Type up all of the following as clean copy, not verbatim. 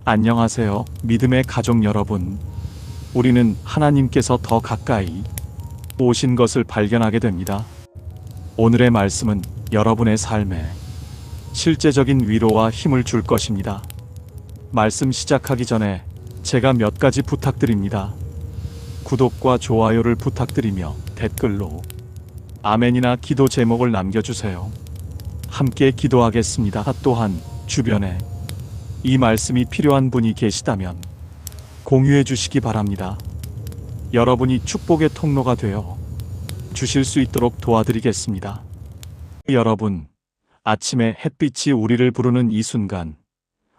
안녕하세요, 믿음의 가족 여러분. 우리는 하나님께서 더 가까이 오신 것을 발견하게 됩니다. 오늘의 말씀은 여러분의 삶에 실제적인 위로와 힘을 줄 것입니다. 말씀 시작하기 전에 제가 몇 가지 부탁드립니다. 구독과 좋아요를 부탁드리며 댓글로 아멘이나 기도 제목을 남겨주세요. 함께 기도하겠습니다. 또한 주변에 이 말씀이 필요한 분이 계시다면 공유해 주시기 바랍니다. 여러분이 축복의 통로가 되어 주실 수 있도록 도와드리겠습니다. 여러분, 아침에 햇빛이 우리를 부르는 이 순간,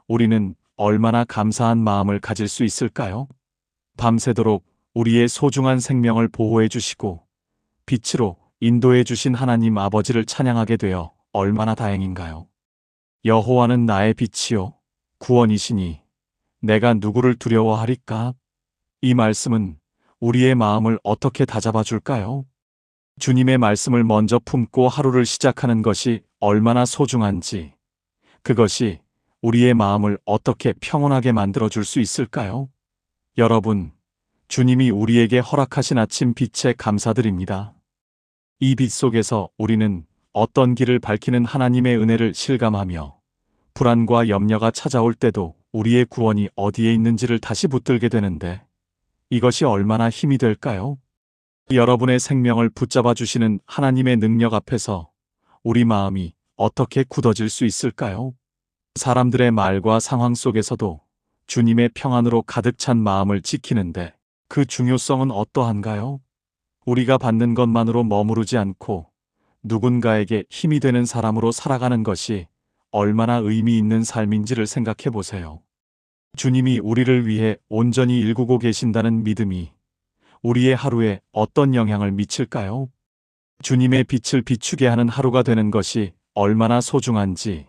우리는 얼마나 감사한 마음을 가질 수 있을까요? 밤새도록 우리의 소중한 생명을 보호해 주시고 빛으로 인도해 주신 하나님 아버지를 찬양하게 되어 얼마나 다행인가요? 여호와는 나의 빛이요 구원이시니 내가 누구를 두려워하리까? 이 말씀은 우리의 마음을 어떻게 다잡아 줄까요? 주님의 말씀을 먼저 품고 하루를 시작하는 것이 얼마나 소중한지, 그것이 우리의 마음을 어떻게 평온하게 만들어 줄 수 있을까요? 여러분, 주님이 우리에게 허락하신 아침 빛에 감사드립니다. 이 빛 속에서 우리는 어떤 길을 밝히는 하나님의 은혜를 실감하며 불안과 염려가 찾아올 때도 우리의 구원이 어디에 있는지를 다시 붙들게 되는데, 이것이 얼마나 힘이 될까요? 여러분의 생명을 붙잡아 주시는 하나님의 능력 앞에서 우리 마음이 어떻게 굳어질 수 있을까요? 사람들의 말과 상황 속에서도 주님의 평안으로 가득 찬 마음을 지키는데 그 중요성은 어떠한가요? 우리가 받는 것만으로 머무르지 않고 누군가에게 힘이 되는 사람으로 살아가는 것이 얼마나 의미 있는 삶인지를 생각해 보세요. 주님이 우리를 위해 온전히 일구고 계신다는 믿음이 우리의 하루에 어떤 영향을 미칠까요? 주님의 빛을 비추게 하는 하루가 되는 것이 얼마나 소중한지,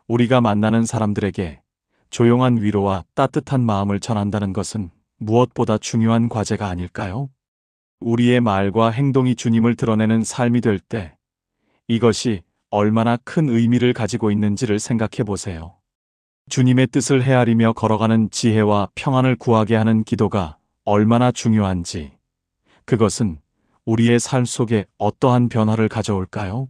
우리가 만나는 사람들에게 조용한 위로와 따뜻한 마음을 전한다는 것은 무엇보다 중요한 과제가 아닐까요? 우리의 말과 행동이 주님을 드러내는 삶이 될 때 이것이 얼마나 큰 의미를 가지고 있는지를 생각해 보세요. 주님의 뜻을 헤아리며 걸어가는 지혜와 평안을 구하게 하는 기도가 얼마나 중요한지, 그것은 우리의 삶 속에 어떠한 변화를 가져올까요?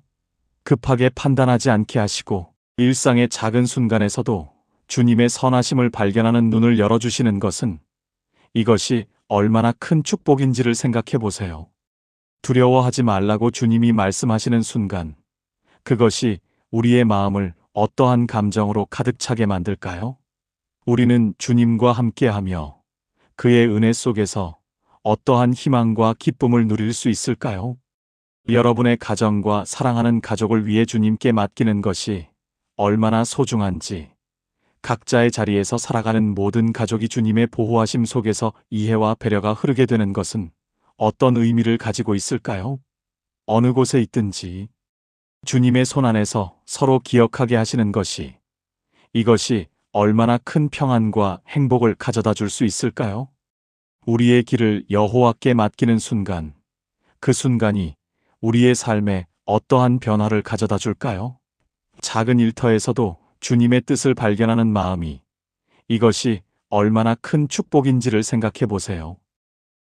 급하게 판단하지 않게 하시고 일상의 작은 순간에서도 주님의 선하심을 발견하는 눈을 열어주시는 것은, 이것이 얼마나 큰 축복인지를 생각해 보세요. 두려워하지 말라고 주님이 말씀하시는 순간, 그것이 우리의 마음을 어떠한 감정으로 가득 차게 만들까요? 우리는 주님과 함께하며 그의 은혜 속에서 어떠한 희망과 기쁨을 누릴 수 있을까요? 여러분의 가정과 사랑하는 가족을 위해 주님께 맡기는 것이 얼마나 소중한지, 각자의 자리에서 살아가는 모든 가족이 주님의 보호하심 속에서 이해와 배려가 흐르게 되는 것은 어떤 의미를 가지고 있을까요? 어느 곳에 있든지 주님의 손 안에서 서로 기억하게 하시는 것이, 이것이 얼마나 큰 평안과 행복을 가져다 줄 수 있을까요? 우리의 길을 여호와께 맡기는 순간, 그 순간이 우리의 삶에 어떠한 변화를 가져다 줄까요? 작은 일터에서도 주님의 뜻을 발견하는 마음이, 이것이 얼마나 큰 축복인지를 생각해 보세요.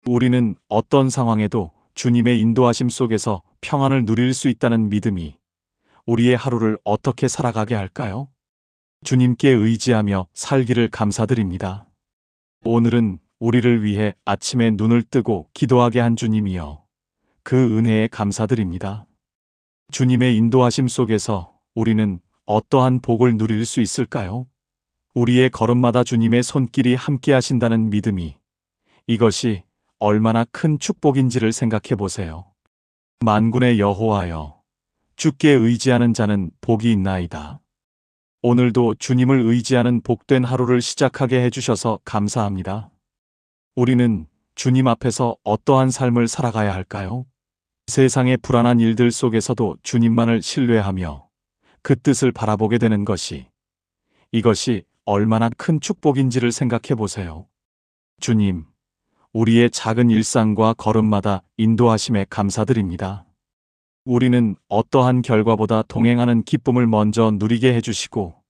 우리는 어떤 상황에도 주님의 인도하심 속에서 평안을 누릴 수 있다는 믿음이 우리의 하루를 어떻게 살아가게 할까요? 주님께 의지하며 살기를 감사드립니다. 오늘은 우리를 위해 아침에 눈을 뜨고 기도하게 한 주님이여, 그 은혜에 감사드립니다. 주님의 인도하심 속에서 우리는 어떠한 복을 누릴 수 있을까요? 우리의 걸음마다 주님의 손길이 함께 하신다는 믿음이, 이것이 얼마나 큰 축복인지를 생각해 보세요. 만군의 여호와여, 주께 의지하는 자는 복이 있나이다. 오늘도 주님을 의지하는 복된 하루를 시작하게 해주셔서 감사합니다. 우리는 주님 앞에서 어떠한 삶을 살아가야 할까요? 세상의 불안한 일들 속에서도 주님만을 신뢰하며 그 뜻을 바라보게 되는 것이, 이것이 얼마나 큰 축복인지를 생각해 보세요. 주님, 우리의 작은 일상과 걸음마다 인도하심에 감사드립니다. 우리는 어떠한 결과보다 동행하는 기쁨을 먼저 누리게 해주시고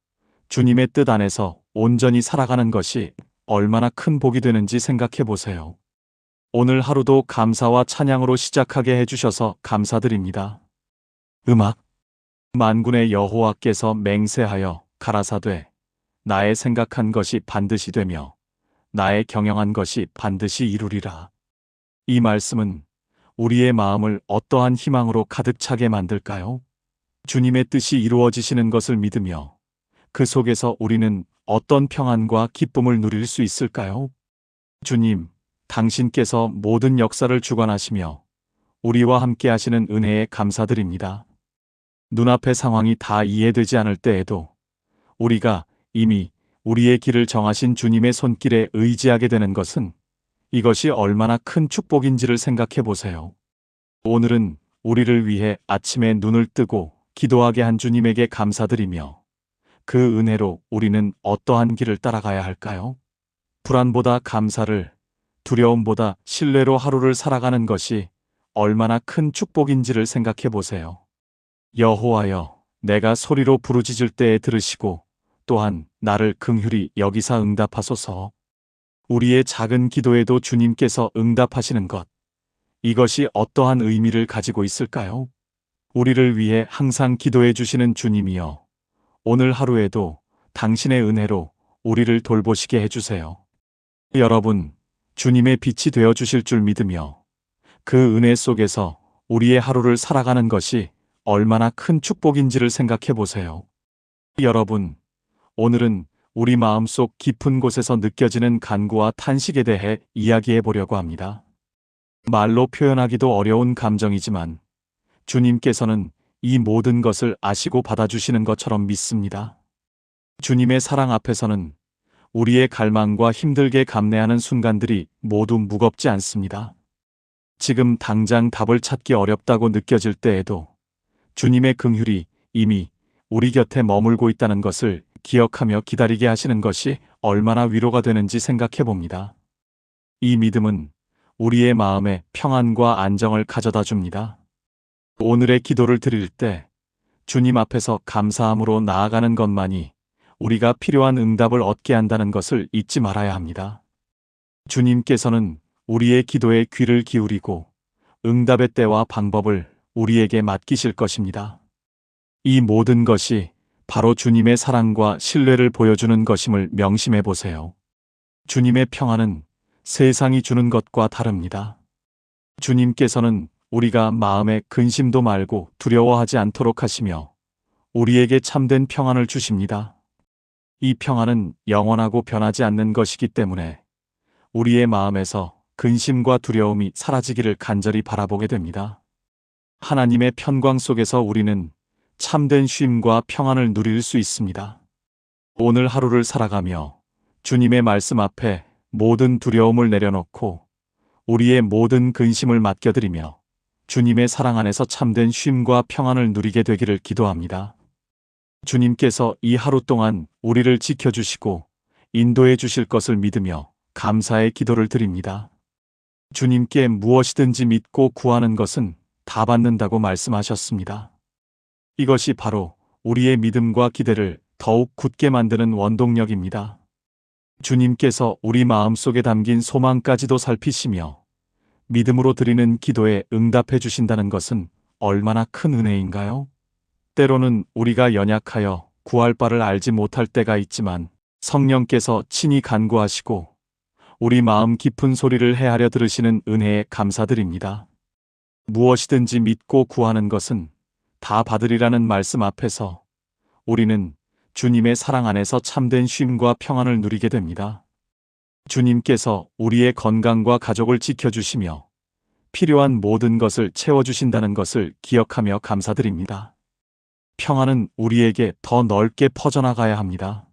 주님의 뜻 안에서 온전히 살아가는 것이 얼마나 큰 복이 되는지 생각해 보세요. 오늘 하루도 감사와 찬양으로 시작하게 해주셔서 감사드립니다. 음악. 만군의 여호와께서 맹세하여 가라사대 나의 생각한 것이 반드시 되며 나의 경영한 것이 반드시 이루리라. 이 말씀은 우리의 마음을 어떠한 희망으로 가득 차게 만들까요? 주님의 뜻이 이루어지시는 것을 믿으며 그 속에서 우리는 어떤 평안과 기쁨을 누릴 수 있을까요? 주님, 당신께서 모든 역사를 주관하시며 우리와 함께 하시는 은혜에 감사드립니다. 눈앞의 상황이 다 이해되지 않을 때에도 우리가 이미 우리의 길을 정하신 주님의 손길에 의지하게 되는 것은 이것이 얼마나 큰 축복인지를 생각해 보세요. 오늘은 우리를 위해 아침에 눈을 뜨고 기도하게 한 주님에게 감사드리며 그 은혜로 우리는 어떠한 길을 따라가야 할까요? 불안보다 감사를, 두려움보다 신뢰로 하루를 살아가는 것이 얼마나 큰 축복인지를 생각해 보세요. 여호와여, 내가 소리로 부르짖을 때에 들으시고 또한 나를 긍휼히 여기사 응답하소서. 우리의 작은 기도에도 주님께서 응답하시는 것, 이것이 어떠한 의미를 가지고 있을까요? 우리를 위해 항상 기도해 주시는 주님이여, 오늘 하루에도 당신의 은혜로 우리를 돌보시게 해주세요. 여러분, 주님의 빛이 되어 주실 줄 믿으며 그 은혜 속에서 우리의 하루를 살아가는 것이 얼마나 큰 축복인지를 생각해 보세요. 여러분, 오늘은 우리 마음속 깊은 곳에서 느껴지는 간구와 탄식에 대해 이야기해 보려고 합니다. 말로 표현하기도 어려운 감정이지만 주님께서는 이 모든 것을 아시고 받아주시는 것처럼 믿습니다. 주님의 사랑 앞에서는 우리의 갈망과 힘들게 감내하는 순간들이 모두 무겁지 않습니다. 지금 당장 답을 찾기 어렵다고 느껴질 때에도 주님의 긍휼이 이미 우리 곁에 머물고 있다는 것을 기억하며 기다리게 하시는 것이 얼마나 위로가 되는지 생각해 봅니다. 이 믿음은 우리의 마음에 평안과 안정을 가져다 줍니다. 오늘의 기도를 드릴 때 주님 앞에서 감사함으로 나아가는 것만이 우리가 필요한 응답을 얻게 한다는 것을 잊지 말아야 합니다. 주님께서는 우리의 기도에 귀를 기울이고 응답의 때와 방법을 우리에게 맡기실 것입니다. 이 모든 것이 바로 주님의 사랑과 신뢰를 보여주는 것임을 명심해 보세요. 주님의 평안은 세상이 주는 것과 다릅니다. 주님께서는 우리가 마음에 근심도 말고 두려워하지 않도록 하시며 우리에게 참된 평안을 주십니다. 이 평안은 영원하고 변하지 않는 것이기 때문에 우리의 마음에서 근심과 두려움이 사라지기를 간절히 바라보게 됩니다. 하나님의 편광 속에서 우리는 참된 쉼과 평안을 누릴 수 있습니다. 오늘 하루를 살아가며 주님의 말씀 앞에 모든 두려움을 내려놓고 우리의 모든 근심을 맡겨드리며 주님의 사랑 안에서 참된 쉼과 평안을 누리게 되기를 기도합니다. 주님께서 이 하루 동안 우리를 지켜주시고 인도해 주실 것을 믿으며 감사의 기도를 드립니다. 주님께 무엇이든지 믿고 구하는 것은 다 받는다고 말씀하셨습니다. 이것이 바로 우리의 믿음과 기대를 더욱 굳게 만드는 원동력입니다. 주님께서 우리 마음속에 담긴 소망까지도 살피시며 믿음으로 드리는 기도에 응답해 주신다는 것은 얼마나 큰 은혜인가요? 때로는 우리가 연약하여 구할 바를 알지 못할 때가 있지만 성령께서 친히 간구하시고 우리 마음 깊은 소리를 헤아려 들으시는 은혜에 감사드립니다. 무엇이든지 믿고 구하는 것은 다 받으리라는 말씀 앞에서 우리는 주님의 사랑 안에서 참된 쉼과 평안을 누리게 됩니다. 주님께서 우리의 건강과 가족을 지켜주시며 필요한 모든 것을 채워주신다는 것을 기억하며 감사드립니다. 평안은 우리에게 더 넓게 퍼져나가야 합니다.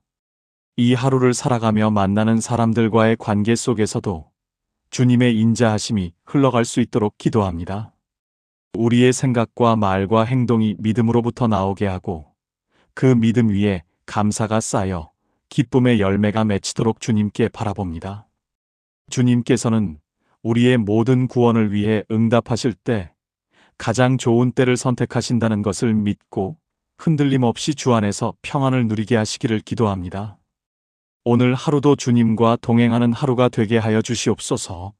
이 하루를 살아가며 만나는 사람들과의 관계 속에서도 주님의 인자하심이 흘러갈 수 있도록 기도합니다. 우리의 생각과 말과 행동이 믿음으로부터 나오게 하고 그 믿음 위에 감사가 쌓여 기쁨의 열매가 맺히도록 주님께 바라봅니다. 주님께서는 우리의 모든 구원을 위해 응답하실 때 가장 좋은 때를 선택하신다는 것을 믿고 흔들림 없이 주 안에서 평안을 누리게 하시기를 기도합니다. 오늘 하루도 주님과 동행하는 하루가 되게 하여 주시옵소서.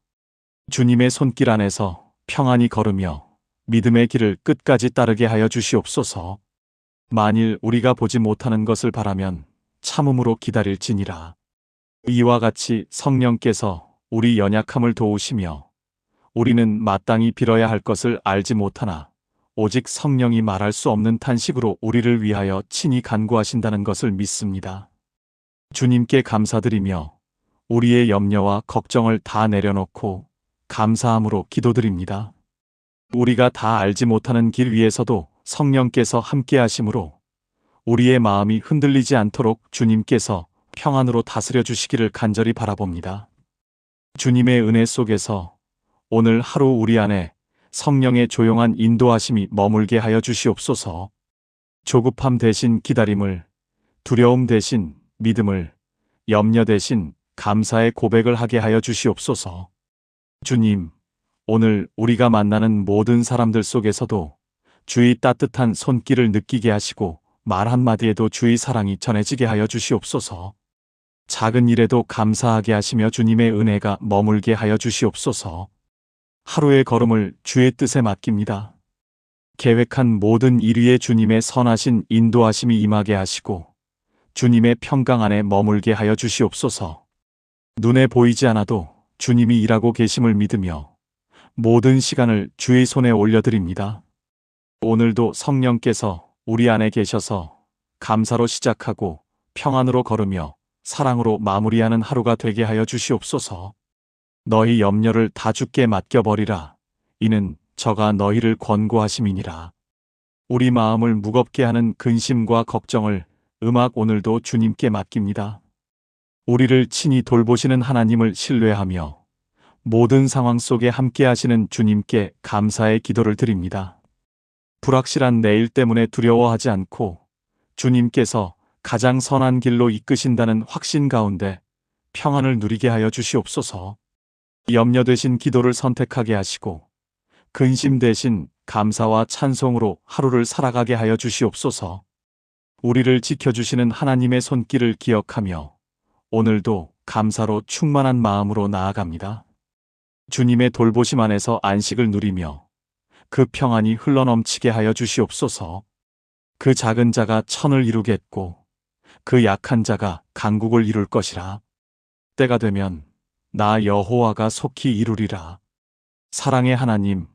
주님의 손길 안에서 평안히 걸으며 믿음의 길을 끝까지 따르게 하여 주시옵소서. 만일 우리가 보지 못하는 것을 바라면 참음으로 기다릴지니라. 이와 같이 성령께서 우리 연약함을 도우시며 우리는 마땅히 빌어야 할 것을 알지 못하나 오직 성령이 말할 수 없는 탄식으로 우리를 위하여 친히 간구하신다는 것을 믿습니다. 주님께 감사드리며 우리의 염려와 걱정을 다 내려놓고 감사함으로 기도드립니다. 우리가 다 알지 못하는 길 위에서도 성령께서 함께 하심으로 우리의 마음이 흔들리지 않도록 주님께서 평안으로 다스려 주시기를 간절히 바라봅니다. 주님의 은혜 속에서 오늘 하루 우리 안에 성령의 조용한 인도하심이 머물게 하여 주시옵소서. 조급함 대신 기다림을, 두려움 대신 믿음을, 염려 대신 감사의 고백을 하게 하여 주시옵소서. 주님, 오늘 우리가 만나는 모든 사람들 속에서도 주의 따뜻한 손길을 느끼게 하시고 말 한마디에도 주의 사랑이 전해지게 하여 주시옵소서. 작은 일에도 감사하게 하시며 주님의 은혜가 머물게 하여 주시옵소서. 하루의 걸음을 주의 뜻에 맡깁니다. 계획한 모든 일 위에 주님의 선하신 인도하심이 임하게 하시고 주님의 평강 안에 머물게 하여 주시옵소서. 눈에 보이지 않아도 주님이 일하고 계심을 믿으며 모든 시간을 주의 손에 올려드립니다. 오늘도 성령께서 우리 안에 계셔서 감사로 시작하고 평안으로 걸으며 사랑으로 마무리하는 하루가 되게 하여 주시옵소서. 너희 염려를 다 주께 맡겨버리라. 이는 저가 너희를 권고하심이니라. 우리 마음을 무겁게 하는 근심과 걱정을 오늘도 주님께 맡깁니다. 우리를 친히 돌보시는 하나님을 신뢰하며 모든 상황 속에 함께 하시는 주님께 감사의 기도를 드립니다. 불확실한 내일 때문에 두려워하지 않고 주님께서 가장 선한 길로 이끄신다는 확신 가운데 평안을 누리게 하여 주시옵소서. 염려 대신 기도를 선택하게 하시고 근심 대신 감사와 찬송으로 하루를 살아가게 하여 주시옵소서. 우리를 지켜주시는 하나님의 손길을 기억하며 오늘도 감사로 충만한 마음으로 나아갑니다. 주님의 돌보심 안에서 안식을 누리며 그 평안이 흘러넘치게 하여 주시옵소서. 그 작은 자가 천을 이루겠고 그 약한 자가 강국을 이룰 것이라. 때가 되면 나 여호와가 속히 이루리라. 사랑의 하나님,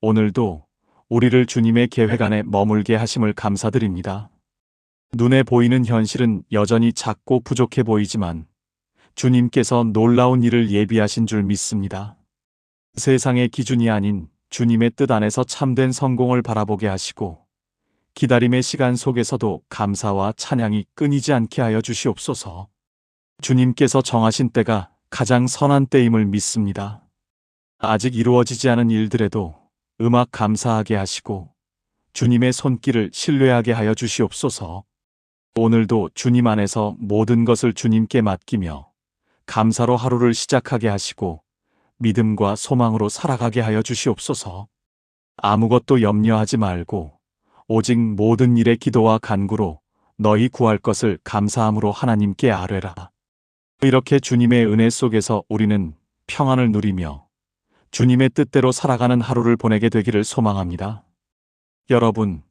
오늘도 우리를 주님의 계획 안에 머물게 하심을 감사드립니다. 눈에 보이는 현실은 여전히 작고 부족해 보이지만 주님께서 놀라운 일을 예비하신 줄 믿습니다. 세상의 기준이 아닌 주님의 뜻 안에서 참된 성공을 바라보게 하시고 기다림의 시간 속에서도 감사와 찬양이 끊이지 않게 하여 주시옵소서. 주님께서 정하신 때가 가장 선한 때임을 믿습니다. 아직 이루어지지 않은 일들에도 감사하게 하시고 주님의 손길을 신뢰하게 하여 주시옵소서. 오늘도 주님 안에서 모든 것을 주님께 맡기며 감사로 하루를 시작하게 하시고 믿음과 소망으로 살아가게 하여 주시옵소서. 아무것도 염려하지 말고 오직 모든 일에 기도와 간구로 너희 구할 것을 감사함으로 하나님께 아뢰라. 이렇게 주님의 은혜 속에서 우리는 평안을 누리며 주님의 뜻대로 살아가는 하루를 보내게 되기를 소망합니다. 여러분,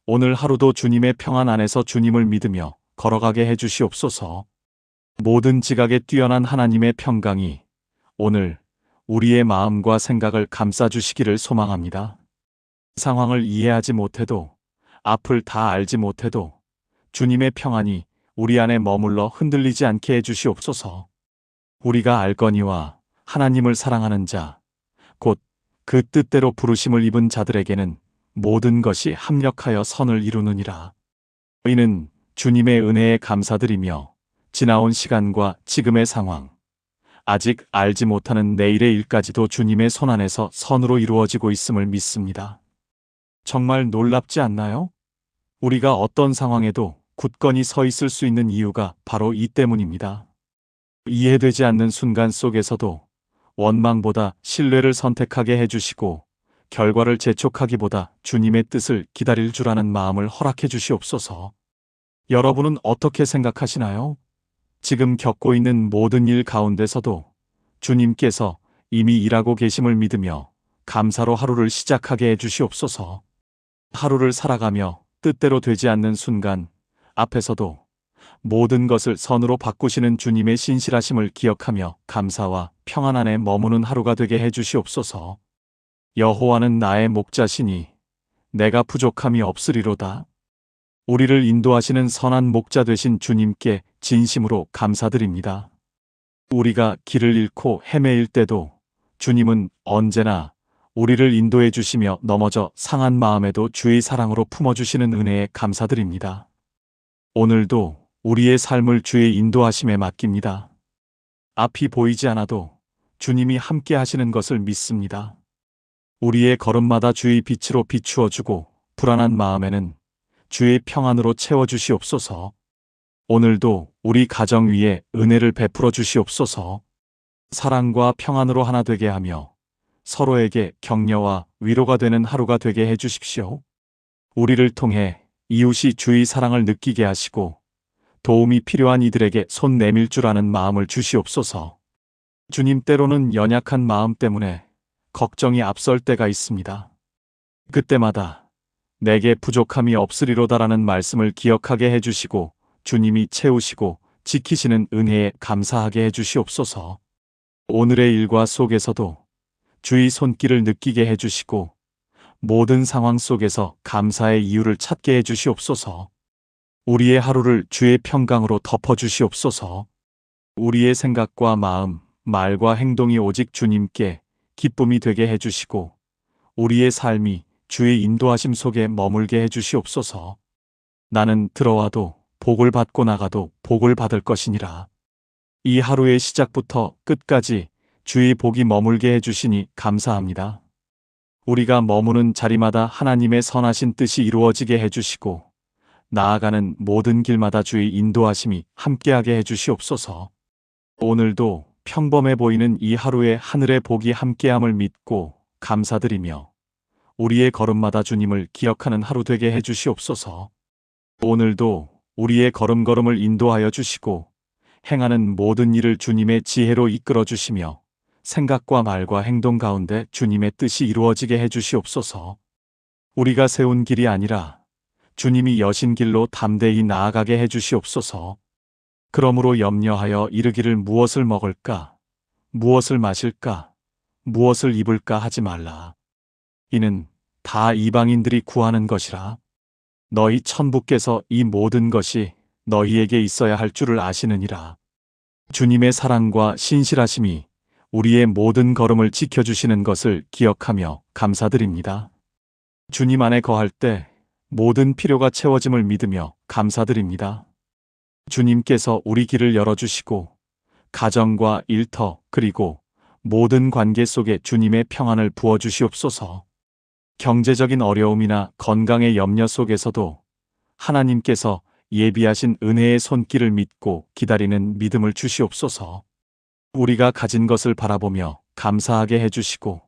오늘 하루도 주님의 평안 안에서 주님을 믿으며 걸어가게 해 주시옵소서. 모든 지각에 뛰어난 하나님의 평강이 오늘 우리의 마음과 생각을 감싸 주시기를 소망합니다. 상황을 이해하지 못해도 앞을 다 알지 못해도 주님의 평안이 우리 안에 머물러 흔들리지 않게 해 주시옵소서. 우리가 알거니와 하나님을 사랑하는 자, 곧 그 뜻대로 부르심을 입은 자들에게는 모든 것이 합력하여 선을 이루느니라. 이는 주님의 은혜에 감사드리며 지나온 시간과 지금의 상황, 아직 알지 못하는 내일의 일까지도 주님의 손 안에서 선으로 이루어지고 있음을 믿습니다. 정말 놀랍지 않나요? 우리가 어떤 상황에도 굳건히 서 있을 수 있는 이유가 바로 이 때문입니다. 이해되지 않는 순간 속에서도 원망보다 신뢰를 선택하게 해주시고 결과를 재촉하기보다 주님의 뜻을 기다릴 줄 아는 마음을 허락해 주시옵소서. 여러분은 어떻게 생각하시나요? 지금 겪고 있는 모든 일 가운데서도 주님께서 이미 일하고 계심을 믿으며 감사로 하루를 시작하게 해주시옵소서. 하루를 살아가며 뜻대로 되지 않는 순간 앞에서도 모든 것을 선으로 바꾸시는 주님의 신실하심을 기억하며 감사와 평안 안에 머무는 하루가 되게 해주시옵소서. 여호와는 나의 목자시니 내가 부족함이 없으리로다. 우리를 인도하시는 선한 목자 되신 주님께 진심으로 감사드립니다. 우리가 길을 잃고 헤매일 때도 주님은 언제나 우리를 인도해 주시며 넘어져 상한 마음에도 주의 사랑으로 품어주시는 은혜에 감사드립니다. 오늘도 우리의 삶을 주의 인도하심에 맡깁니다. 앞이 보이지 않아도 주님이 함께 하시는 것을 믿습니다. 우리의 걸음마다 주의 빛으로 비추어 주고 불안한 마음에는 주의 평안으로 채워주시옵소서. 오늘도 우리 가정 위에 은혜를 베풀어 주시옵소서. 사랑과 평안으로 하나 되게 하며 서로에게 격려와 위로가 되는 하루가 되게 해주십시오. 우리를 통해 이웃이 주의 사랑을 느끼게 하시고 도움이 필요한 이들에게 손 내밀 줄 아는 마음을 주시옵소서. 주님, 때로는 연약한 마음 때문에 걱정이 앞설 때가 있습니다. 그때마다 내게 부족함이 없으리로다라는 말씀을 기억하게 해주시고 주님이 채우시고 지키시는 은혜에 감사하게 해주시옵소서. 오늘의 일과 속에서도 주의 손길을 느끼게 해주시고 모든 상황 속에서 감사의 이유를 찾게 해주시옵소서. 우리의 하루를 주의 평강으로 덮어주시옵소서. 우리의 생각과 마음, 말과 행동이 오직 주님께 기쁨이 되게 해주시고 우리의 삶이 주의 인도하심 속에 머물게 해주시옵소서. 나는 들어와도 복을 받고 나가도 복을 받을 것이니라. 이 하루의 시작부터 끝까지 주의 복이 머물게 해주시니 감사합니다. 우리가 머무는 자리마다 하나님의 선하신 뜻이 이루어지게 해주시고 나아가는 모든 길마다 주의 인도하심이 함께하게 해주시옵소서. 오늘도 평범해 보이는 이 하루에 하늘의 복이 함께함을 믿고 감사드리며 우리의 걸음마다 주님을 기억하는 하루 되게 해주시옵소서. 오늘도 우리의 걸음걸음을 인도하여 주시고 행하는 모든 일을 주님의 지혜로 이끌어 주시며 생각과 말과 행동 가운데 주님의 뜻이 이루어지게 해주시옵소서. 우리가 세운 길이 아니라 주님이 여신 길로 담대히 나아가게 해주시옵소서. 그러므로 염려하여 이르기를 무엇을 먹을까, 무엇을 마실까, 무엇을 입을까 하지 말라. 이는 다 이방인들이 구하는 것이라. 너희 천부께서 이 모든 것이 너희에게 있어야 할 줄을 아시느니라. 주님의 사랑과 신실하심이 우리의 모든 걸음을 지켜주시는 것을 기억하며 감사드립니다. 주님 안에 거할 때 모든 필요가 채워짐을 믿으며 감사드립니다. 주님께서 우리 길을 열어주시고 가정과 일터 그리고 모든 관계 속에 주님의 평안을 부어주시옵소서. 경제적인 어려움이나 건강의 염려 속에서도 하나님께서 예비하신 은혜의 손길을 믿고 기다리는 믿음을 주시옵소서. 우리가 가진 것을 바라보며 감사하게 해주시고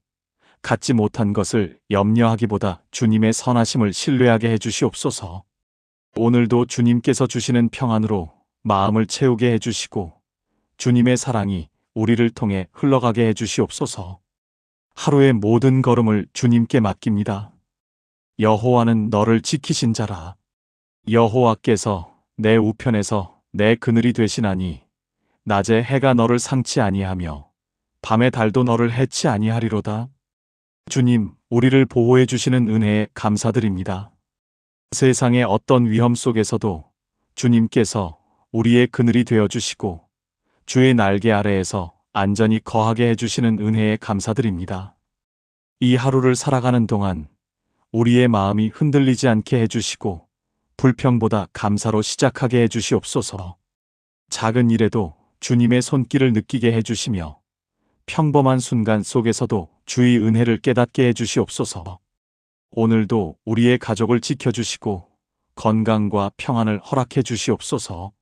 갖지 못한 것을 염려하기보다 주님의 선하심을 신뢰하게 해주시옵소서. 오늘도 주님께서 주시는 평안으로 마음을 채우게 해주시고 주님의 사랑이 우리를 통해 흘러가게 해주시옵소서. 하루의 모든 걸음을 주님께 맡깁니다. 여호와는 너를 지키신 자라. 여호와께서 내 우편에서 내 그늘이 되시나니 낮에 해가 너를 상치 아니하며 밤에 달도 너를 해치 아니하리로다. 주님, 우리를 보호해 주시는 은혜에 감사드립니다. 세상의 어떤 위험 속에서도 주님께서 우리의 그늘이 되어 주시고 주의 날개 아래에서 안전히 거하게 해주시는 은혜에 감사드립니다. 이 하루를 살아가는 동안 우리의 마음이 흔들리지 않게 해주시고 불평보다 감사로 시작하게 해주시옵소서. 작은 일에도 주님의 손길을 느끼게 해주시며 평범한 순간 속에서도 주의 은혜를 깨닫게 해주시옵소서. 오늘도 우리의 가족을 지켜주시고 건강과 평안을 허락해 주시옵소서.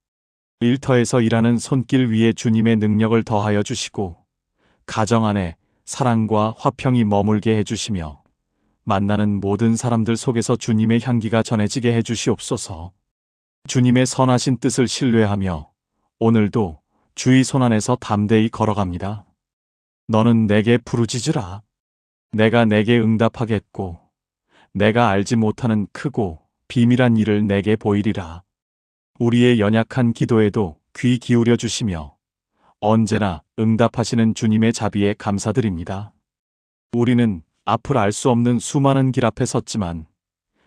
일터에서 일하는 손길 위에 주님의 능력을 더하여 주시고 가정 안에 사랑과 화평이 머물게 해주시며 만나는 모든 사람들 속에서 주님의 향기가 전해지게 해주시옵소서. 주님의 선하신 뜻을 신뢰하며 오늘도 주의 손안에서 담대히 걸어갑니다. 너는 내게 부르짖으라. 내가 내게 응답하겠고 내가 알지 못하는 크고 비밀한 일을 내게 보이리라. 우리의 연약한 기도에도 귀 기울여 주시며 언제나 응답하시는 주님의 자비에 감사드립니다. 우리는 앞을 알 수 없는 수많은 길 앞에 섰지만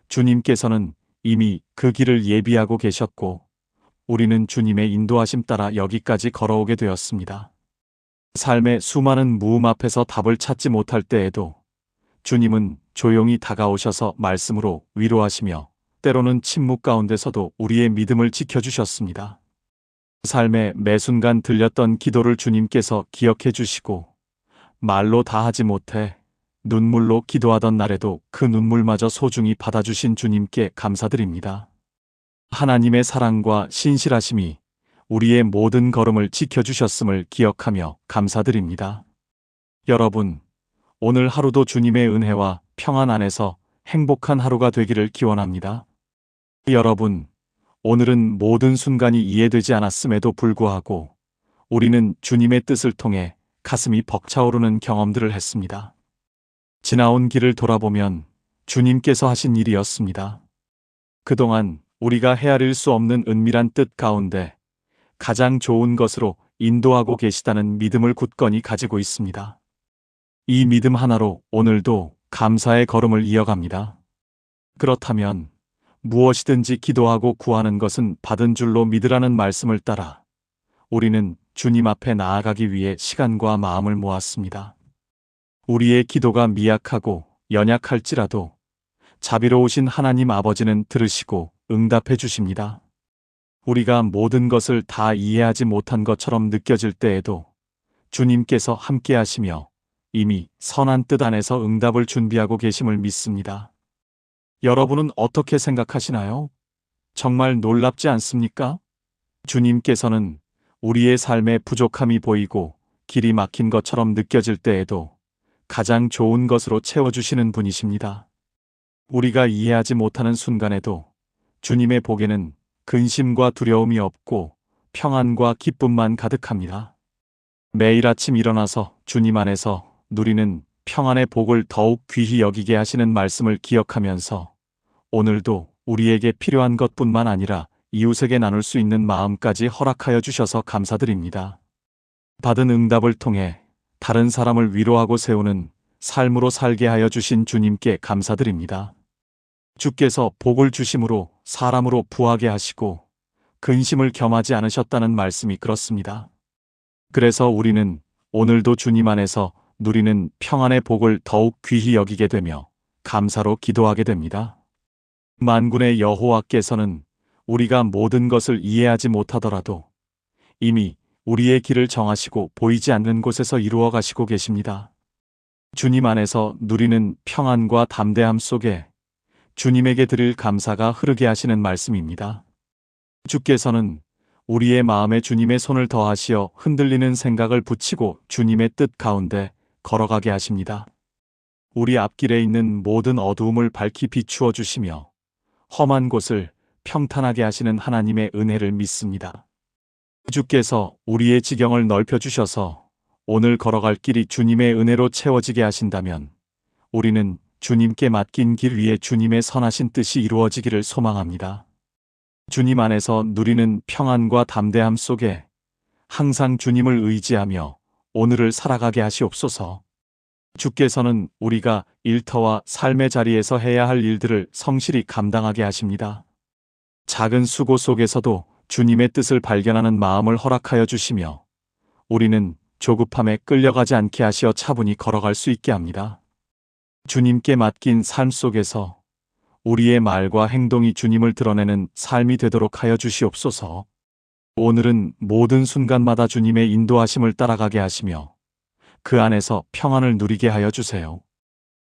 주님께서는 이미 그 길을 예비하고 계셨고 우리는 주님의 인도하심 따라 여기까지 걸어오게 되었습니다. 삶의 수많은 무음 앞에서 답을 찾지 못할 때에도 주님은 조용히 다가오셔서 말씀으로 위로하시며 때로는 침묵 가운데서도 우리의 믿음을 지켜주셨습니다. 삶의 매 순간 들렸던 기도를 주님께서 기억해 주시고 말로 다 하지 못해 눈물로 기도하던 날에도 그 눈물마저 소중히 받아주신 주님께 감사드립니다. 하나님의 사랑과 신실하심이 우리의 모든 걸음을 지켜주셨음을 기억하며 감사드립니다. 여러분, 오늘 하루도 주님의 은혜와 평안 안에서 행복한 하루가 되기를 기원합니다. 여러분, 오늘은 모든 순간이 이해되지 않았음에도 불구하고 우리는 주님의 뜻을 통해 가슴이 벅차오르는 경험들을 했습니다. 지나온 길을 돌아보면 주님께서 하신 일이었습니다. 그동안 우리가 헤아릴 수 없는 은밀한 뜻 가운데 가장 좋은 것으로 인도하고 계시다는 믿음을 굳건히 가지고 있습니다. 이 믿음 하나로 오늘도 감사의 걸음을 이어갑니다. 그렇다면 무엇이든지 기도하고 구하는 것은 받은 줄로 믿으라는 말씀을 따라 우리는 주님 앞에 나아가기 위해 시간과 마음을 모았습니다. 우리의 기도가 미약하고 연약할지라도 자비로우신 하나님 아버지는 들으시고 응답해 주십니다. 우리가 모든 것을 다 이해하지 못한 것처럼 느껴질 때에도 주님께서 함께 하시며 이미 선한 뜻 안에서 응답을 준비하고 계심을 믿습니다. 여러분은 어떻게 생각하시나요? 정말 놀랍지 않습니까? 주님께서는 우리의 삶에 부족함이 보이고 길이 막힌 것처럼 느껴질 때에도 가장 좋은 것으로 채워주시는 분이십니다. 우리가 이해하지 못하는 순간에도 주님의 복에는 근심과 두려움이 없고 평안과 기쁨만 가득합니다. 매일 아침 일어나서 주님 안에서 누리는 평안의 복을 더욱 귀히 여기게 하시는 말씀을 기억하면서 오늘도 우리에게 필요한 것뿐만 아니라 이웃에게 나눌 수 있는 마음까지 허락하여 주셔서 감사드립니다. 받은 응답을 통해 다른 사람을 위로하고 세우는 삶으로 살게 하여 주신 주님께 감사드립니다. 주께서 복을 주심으로 사람으로 부하게 하시고 근심을 겸하지 않으셨다는 말씀이 그렇습니다. 그래서 우리는 오늘도 주님 안에서 누리는 평안의 복을 더욱 귀히 여기게 되며 감사로 기도하게 됩니다. 만군의 여호와께서는 우리가 모든 것을 이해하지 못하더라도 이미 우리의 길을 정하시고 보이지 않는 곳에서 이루어 가시고 계십니다. 주님 안에서 누리는 평안과 담대함 속에 주님에게 드릴 감사가 흐르게 하시는 말씀입니다. 주께서는 우리의 마음에 주님의 손을 더하시어 흔들리는 생각을 붙이고 주님의 뜻 가운데 걸어가게 하십니다. 우리 앞길에 있는 모든 어두움을 밝히 비추어 주시며 험한 곳을 평탄하게 하시는 하나님의 은혜를 믿습니다. 주께서 우리의 지경을 넓혀 주셔서 오늘 걸어갈 길이 주님의 은혜로 채워지게 하신다면 우리는 주님께 맡긴 길 위에 주님의 선하신 뜻이 이루어지기를 소망합니다. 주님 안에서 누리는 평안과 담대함 속에 항상 주님을 의지하며 오늘을 살아가게 하시옵소서. 주께서는 우리가 일터와 삶의 자리에서 해야 할 일들을 성실히 감당하게 하십니다. 작은 수고 속에서도 주님의 뜻을 발견하는 마음을 허락하여 주시며 우리는 조급함에 끌려가지 않게 하시어 차분히 걸어갈 수 있게 합니다. 주님께 맡긴 삶 속에서 우리의 말과 행동이 주님을 드러내는 삶이 되도록 하여 주시옵소서. 오늘은 모든 순간마다 주님의 인도하심을 따라가게 하시며 그 안에서 평안을 누리게 하여 주세요.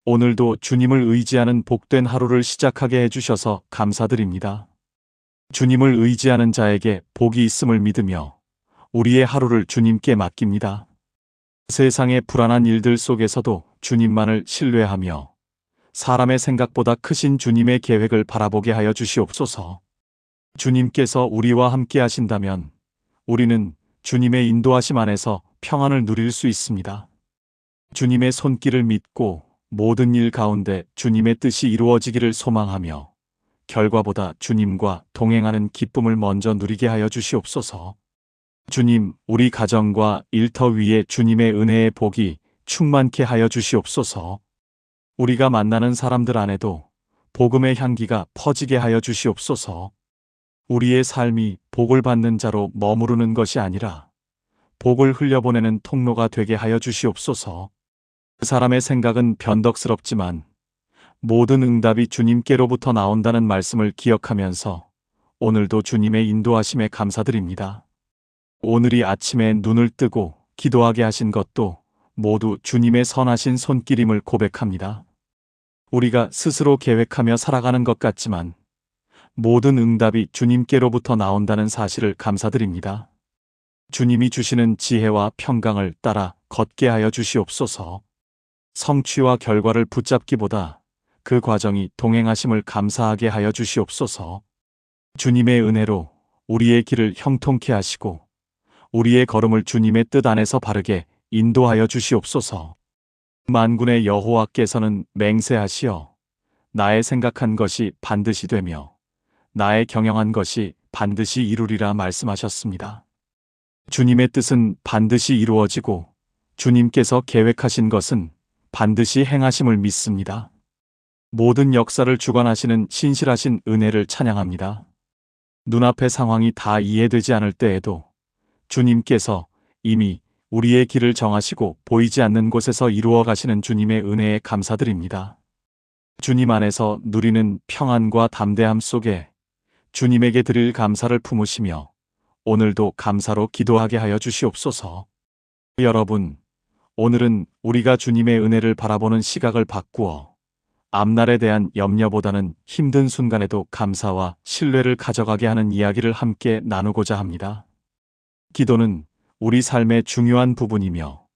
오늘도 주님을 의지하는 복된 하루를 시작하게 해주셔서 감사드립니다. 주님을 의지하는 자에게 복이 있음을 믿으며 우리의 하루를 주님께 맡깁니다. 세상의 불안한 일들 속에서도 주님만을 신뢰하며 사람의 생각보다 크신 주님의 계획을 바라보게 하여 주시옵소서. 주님께서 우리와 함께 하신다면 우리는 주님의 인도하심 안에서 평안을 누릴 수 있습니다. 주님의 손길을 믿고 모든 일 가운데 주님의 뜻이 이루어지기를 소망하며 결과보다 주님과 동행하는 기쁨을 먼저 누리게 하여 주시옵소서. 주님, 우리 가정과 일터 위에 주님의 은혜의 복이 충만케 하여 주시옵소서. 우리가 만나는 사람들 안에도 복음의 향기가 퍼지게 하여 주시옵소서. 우리의 삶이 복을 받는 자로 머무르는 것이 아니라 복을 흘려보내는 통로가 되게 하여 주시옵소서. 그 사람의 생각은 변덕스럽지만 모든 응답이 주님께로부터 나온다는 말씀을 기억하면서 오늘도 주님의 인도하심에 감사드립니다. 오늘이 아침에 눈을 뜨고 기도하게 하신 것도 모두 주님의 선하신 손길임을 고백합니다. 우리가 스스로 계획하며 살아가는 것 같지만 모든 응답이 주님께로부터 나온다는 사실을 감사드립니다. 주님이 주시는 지혜와 평강을 따라 걷게 하여 주시옵소서. 성취와 결과를 붙잡기보다 그 과정이 동행하심을 감사하게 하여 주시옵소서. 주님의 은혜로 우리의 길을 형통케 하시고 우리의 걸음을 주님의 뜻 안에서 바르게 인도하여 주시옵소서. 만군의 여호와께서는 맹세하시어 나의 생각한 것이 반드시 되며 나의 경영한 것이 반드시 이루리라 말씀하셨습니다. 주님의 뜻은 반드시 이루어지고 주님께서 계획하신 것은 반드시 행하심을 믿습니다. 모든 역사를 주관하시는 신실하신 은혜를 찬양합니다. 눈앞의 상황이 다 이해되지 않을 때에도 주님께서 이미 우리의 길을 정하시고 보이지 않는 곳에서 이루어 가시는 주님의 은혜에 감사드립니다. 주님 안에서 누리는 평안과 담대함 속에 주님에게 드릴 감사를 품으시며 오늘도 감사로 기도하게 하여 주시옵소서. 여러분, 오늘은 우리가 주님의 은혜를 바라보는 시각을 바꾸어 앞날에 대한 염려보다는 힘든 순간에도 감사와 신뢰를 가져가게 하는 이야기를 함께 나누고자 합니다. 기도는 우리 삶의 중요한 부분이며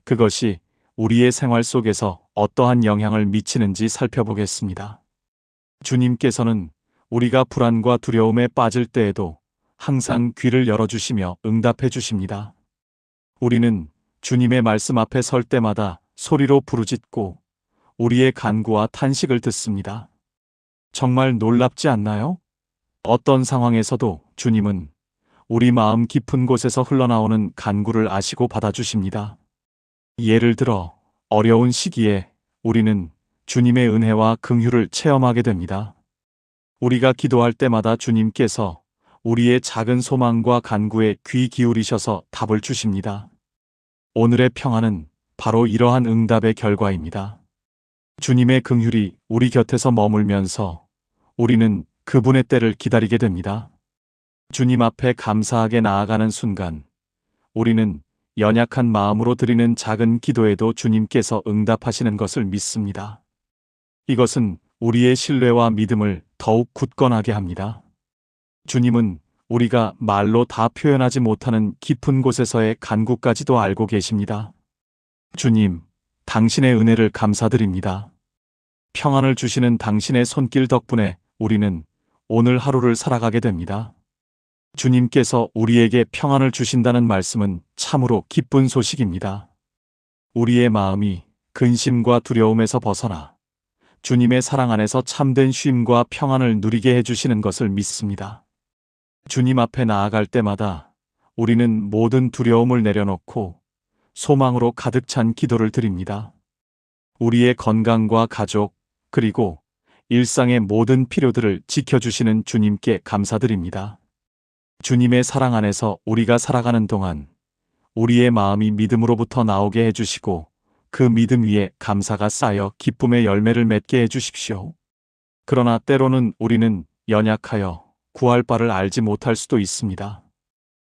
그것이 우리의 생활 속에서 어떠한 영향을 미치는지 살펴보겠습니다. 주님께서는 우리가 불안과 두려움에 빠질 때에도 항상 귀를 열어주시며 응답해 주십니다. 우리는 주님의 말씀 앞에 설 때마다 소리로 부르짖고 우리의 간구와 탄식을 듣습니다. 정말 놀랍지 않나요? 어떤 상황에서도 주님은 우리 마음 깊은 곳에서 흘러나오는 간구를 아시고 받아주십니다. 예를 들어 어려운 시기에 우리는 주님의 은혜와 긍휼을 체험하게 됩니다. 우리가 기도할 때마다 주님께서 우리의 작은 소망과 간구에 귀 기울이셔서 답을 주십니다. 오늘의 평안은 바로 이러한 응답의 결과입니다. 주님의 긍휼이 우리 곁에서 머물면서 우리는 그분의 때를 기다리게 됩니다. 주님 앞에 감사하게 나아가는 순간 우리는 연약한 마음으로 드리는 작은 기도에도 주님께서 응답하시는 것을 믿습니다. 이것은 우리의 신뢰와 믿음을 더욱 굳건하게 합니다. 주님은 우리가 말로 다 표현하지 못하는 깊은 곳에서의 간구까지도 알고 계십니다. 주님, 당신의 은혜를 감사드립니다. 평안을 주시는 당신의 손길 덕분에 우리는 오늘 하루를 살아가게 됩니다. 주님께서 우리에게 평안을 주신다는 말씀은 참으로 기쁜 소식입니다. 우리의 마음이 근심과 두려움에서 벗어나 주님의 사랑 안에서 참된 쉼과 평안을 누리게 해주시는 것을 믿습니다. 주님 앞에 나아갈 때마다 우리는 모든 두려움을 내려놓고 소망으로 가득 찬 기도를 드립니다. 우리의 건강과 가족, 그리고 일상의 모든 필요들을 지켜주시는 주님께 감사드립니다. 주님의 사랑 안에서 우리가 살아가는 동안 우리의 마음이 믿음으로부터 나오게 해주시고 그 믿음 위에 감사가 쌓여 기쁨의 열매를 맺게 해주십시오. 그러나 때로는 우리는 연약하여 구할 바를 알지 못할 수도 있습니다.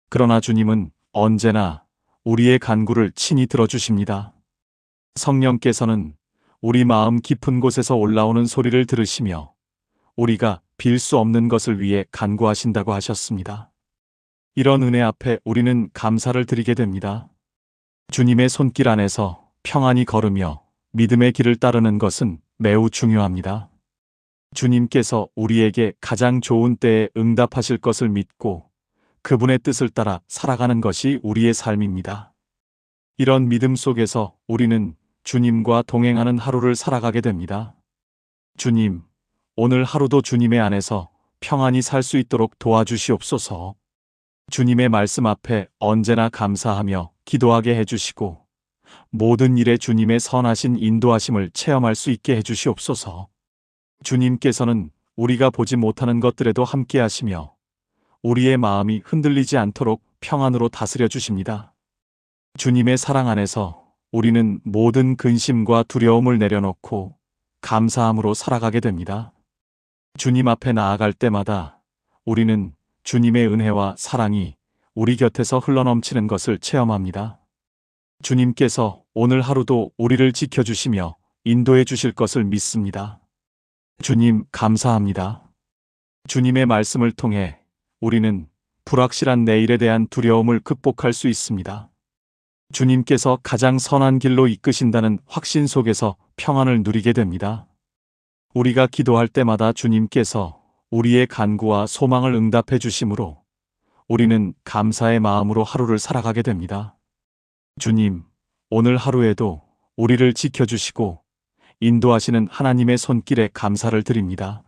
그러나 주님은 언제나 우리의 간구를 친히 들어주십니다. 성령께서는 우리 마음 깊은 곳에서 올라오는 소리를 들으시며 우리가 빌 수 없는 것을 위해 간구하신다고 하셨습니다. 이런 은혜 앞에 우리는 감사를 드리게 됩니다. 주님의 손길 안에서 평안히 걸으며 믿음의 길을 따르는 것은 매우 중요합니다. 주님께서 우리에게 가장 좋은 때에 응답하실 것을 믿고 그분의 뜻을 따라 살아가는 것이 우리의 삶입니다. 이런 믿음 속에서 우리는 주님과 동행하는 하루를 살아가게 됩니다. 주님, 오늘 하루도 주님의 안에서 평안히 살 수 있도록 도와주시옵소서. 주님의 말씀 앞에 언제나 감사하며 기도하게 해주시고 모든 일에 주님의 선하신 인도하심을 체험할 수 있게 해주시옵소서. 주님께서는 우리가 보지 못하는 것들에도 함께 하시며 우리의 마음이 흔들리지 않도록 평안으로 다스려 주십니다. 주님의 사랑 안에서 우리는 모든 근심과 두려움을 내려놓고 감사함으로 살아가게 됩니다. 주님 앞에 나아갈 때마다 우리는 주님의 은혜와 사랑이 우리 곁에서 흘러넘치는 것을 체험합니다. 주님께서 오늘 하루도 우리를 지켜주시며 인도해 주실 것을 믿습니다. 주님, 감사합니다. 주님의 말씀을 통해 우리는 불확실한 내일에 대한 두려움을 극복할 수 있습니다. 주님께서 가장 선한 길로 이끄신다는 확신 속에서 평안을 누리게 됩니다. 우리가 기도할 때마다 주님께서 우리의 간구와 소망을 응답해 주심으로 우리는 감사의 마음으로 하루를 살아가게 됩니다. 주님, 오늘 하루에도 우리를 지켜주시고 인도하시는 하나님의 손길에 감사를 드립니다.